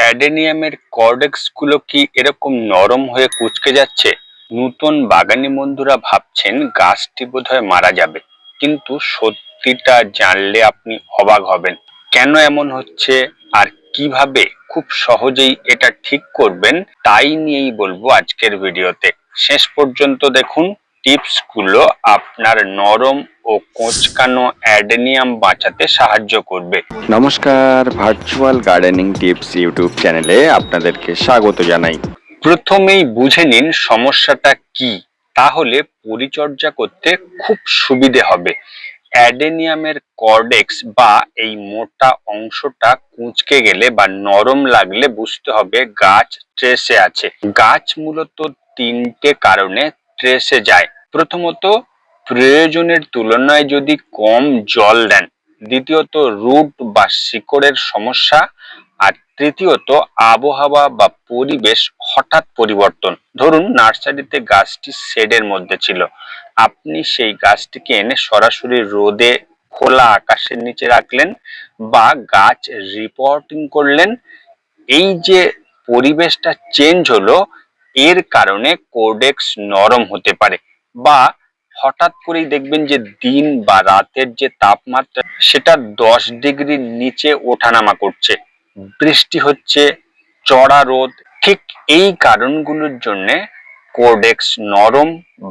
অ্যাডেনিয়ামের cortex গুলো কি এরকম নরম হয়ে কুঁচকে যাচ্ছে? নতুন বাগানি বন্ধুরা ভাবছেন গাছটি বোধহয় মারা যাবে, কিন্তু সত্যিটা জানলে আপনি অবাক হবেন। কেন এমন হচ্ছে আর কিভাবে খুব সহজেই এটা ঠিক করবেন, তাই নিয়েই বলবো আজকের ভিডিওতে। শেষ পর্যন্ত দেখুন, টিপস গুলো আপনার নরম ও কোঁচকানো অ্যাডেনিয়াম বাঁচাতে সাহায্য করবে। নমস্কার, ভার্চুয়াল গার্ডেনিং টিপস ইউটিউব চ্যানেলে আপনাদেরকে স্বাগত জানাই। প্রথমেই বুঝে নিন সমস্যাটা কি, তাহলে পরিচর্যা করতে খুব সুবিধে হবে। অ্যাডেনিয়ামের কর্ডেক্স বা এই মোটা অংশটা কুঁচকে গেলে বা নরম লাগলে বুঝতে হবে গাছ স্ট্রেসে আছে। গাছ মূলত তিনটে কারণে স্ট্রেসে যায়। প্রথমত, প্রয়োজনের তুলনায় যদি কম জল দেন। দ্বিতীয়ত, রুট বা শিকড়ের সমস্যা। আর তৃতীয়ত, আবহাওয়া বা পরিবেশ হঠাৎ পরিবর্তন। ধরুন নার্সারিতে গাছটি শেডের মধ্যে ছিল, আপনি সেই গাছটিকে এনে সরাসরি রোদে খোলা আকাশের নিচে রাখলেন বা গাছ রিপোর্টিং করলেন। এই যে পরিবেশটা চেঞ্জ হলো, এর কারণে কোডেক্স নরম হতে পারে। বা হঠাৎ করেই দেখবেন যে দিন বা রাতের যে তাপমাত্রা সেটা 10 ডিগ্রির নিচে ওঠানামা করছে, বৃষ্টি হচ্ছে, চড়া রোদ। ঠিক এই কারণগুলোর জন্য কোডেক্স নরম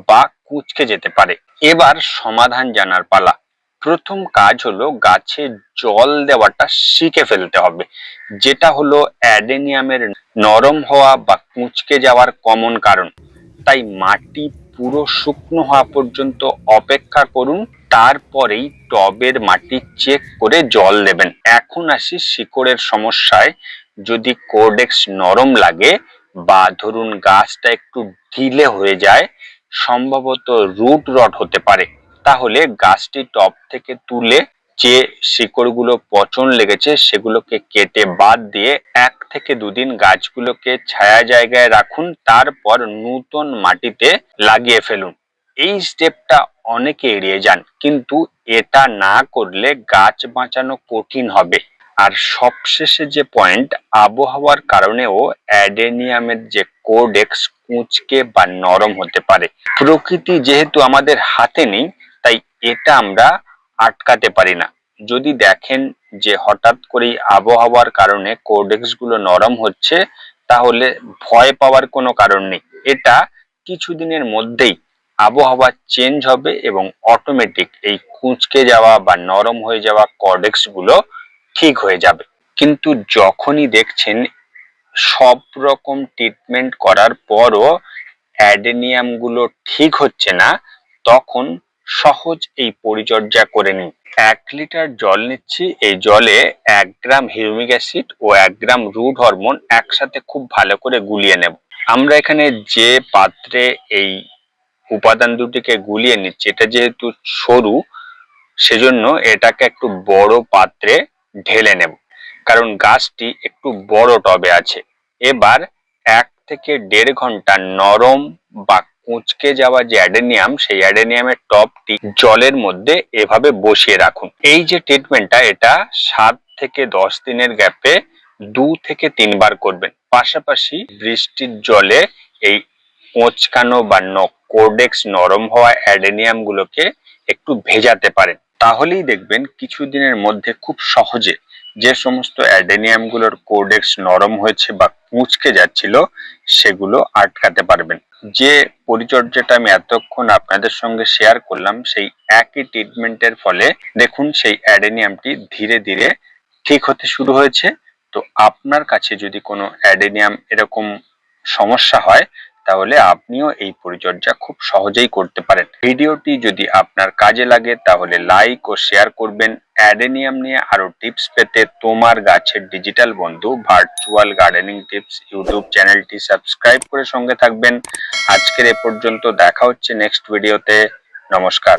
বা কুঁচকে যেতে পারে। এবার সমাধান জানার পালা। প্রথম কাজ হলো গাছে জল দেওয়াটা শিখে ফেলতে হবে, যেটা হলো অ্যাডেনিয়ামের নরম হওয়া বা কুঁচকে যাওয়ার কমন কারণ। তাই মাটি পুরো শুকনো হওয়া পর্যন্ত অপেক্ষা করুন, তারপরেই টবের মাটি চেক করে জল দেবেন। এখন আসি শিকড়ের সমস্যায়। যদি কোডেক্স নরম লাগে বা ধরুন গাছটা একটু ঢিলে হয়ে যায়, সম্ভবত রুট রট হতে পারে। তাহলে গাছটি টব থেকে তুলে যে শিকড়গুলো পচন লেগেছে সেগুলোকে কেটে বাদ দিয়ে 1 থেকে 2 দিন গাছগুলোকে ছায়া জায়গায় রাখুন, তারপর নতুন মাটিতে লাগিয়ে ফেলুন। এই স্টেপটা অনেকে এড়িয়ে যান, কিন্তু এটা না করলে গাছ বাঁচানো কঠিন হবে। আর সবশেষে যে পয়েন্ট, আবহাওয়ার কারণেও অ্যাডেনিয়ামের যে কোডেক্স কুঁচকে বা নরম হতে পারে। প্রকৃতি যেহেতু আমাদের হাতে নেই, তাই এটা আমরা আটকাতে পারি না। যদি দেখেন যে হঠাৎ করেই আবহাওয়ার কারণে কোডেক্স গুলো নরম হচ্ছে, তাহলে ভয় পাওয়ার কোনো কারণ নেই। এটা কিছুদিনের মধ্যেই আবহাওয়া চেঞ্জ হবে এবং অটোমেটিক এই কুঁচকে যাওয়া বা নরম হয়ে যাওয়া কোডেক্স গুলো ঠিক হয়ে যাবে। কিন্তু যখনই দেখছেন সব রকম ট্রিটমেন্ট করার পরও অ্যাডেনিয়াম গুলো ঠিক হচ্ছে না, তখন সহজ এই পরিচর্যা করে নিন। 1 লিটার জল নিচ্ছি, এই জলে 1 গ্রাম হিউমিক অ্যাসিড ও 1 গ্রাম রুট হরমোন একসাথে খুব ভালো করে গুলিয়ে নেব। আমরা এখানে যে পাত্রে এই উপাদান দুটিকে গুলিয়ে নিচ্ছি, এটা যেহেতু সরু, সেজন্য এটাকে একটু বড় পাত্রে ঢেলে নেব, কারণ গাছটি একটু বড় টবে আছে। এবার 1 থেকে 1.5 ঘন্টা নরম বা কুঁচকে যাওয়া যে অ্যাডেনিয়াম, সেই অ্যাডেনিয়ামের টবটি জলের মধ্যে এভাবে বসিয়ে রাখুন। এই যে ট্রিটমেন্টটা, এটা 7 থেকে 10 দিনের গ্যাপে 2 থেকে 3 বার করবেন। পাশাপাশি বৃষ্টির জলে এই কোঁচকানো বা কোডেক্স নরম হওয়া অ্যাডেনিয়াম গুলোকে একটু ভেজাতে পারেন। তাহলেই দেখবেন কিছুদিনের মধ্যে খুব সহজে যে সমস্ত অ্যাডেনিয়াম গুলোর কোডেক্স নরম হয়েছে বা কুঁচকে যাচ্ছিল, সেগুলো আটকাতে পারবেন। যে পরিচর্যাটা আমি এতক্ষণ আপনাদের সঙ্গে শেয়ার করলাম, সেই একই ট্রিটমেন্টের ফলে দেখুন সেই অ্যাডেনিয়ামটি ধীরে ধীরে ঠিক হতে শুরু হয়েছে। তো আপনার কাছে যদি কোনো অ্যাডেনিয়াম এরকম সমস্যা হয়, তাহলে আপনিও এই পরিচর্যা খুব সহজেই করতে পারেন। ভিডিওটি যদি আপনার কাজে লাগে তাহলে লাইক ও শেয়ার করবেন। অ্যাডেনিয়াম নিয়ে আরো টিপস পেতে তোমার গাছের ডিজিটাল বন্ধু ভার্চুয়াল গার্ডেনিং টিপস ইউটিউব চ্যানেলটি সাবস্ক্রাইব করে সঙ্গে থাকবেন। আজকের এ পর্যন্ত, দেখা হচ্ছে নেক্সট ভিডিওতে। নমস্কার।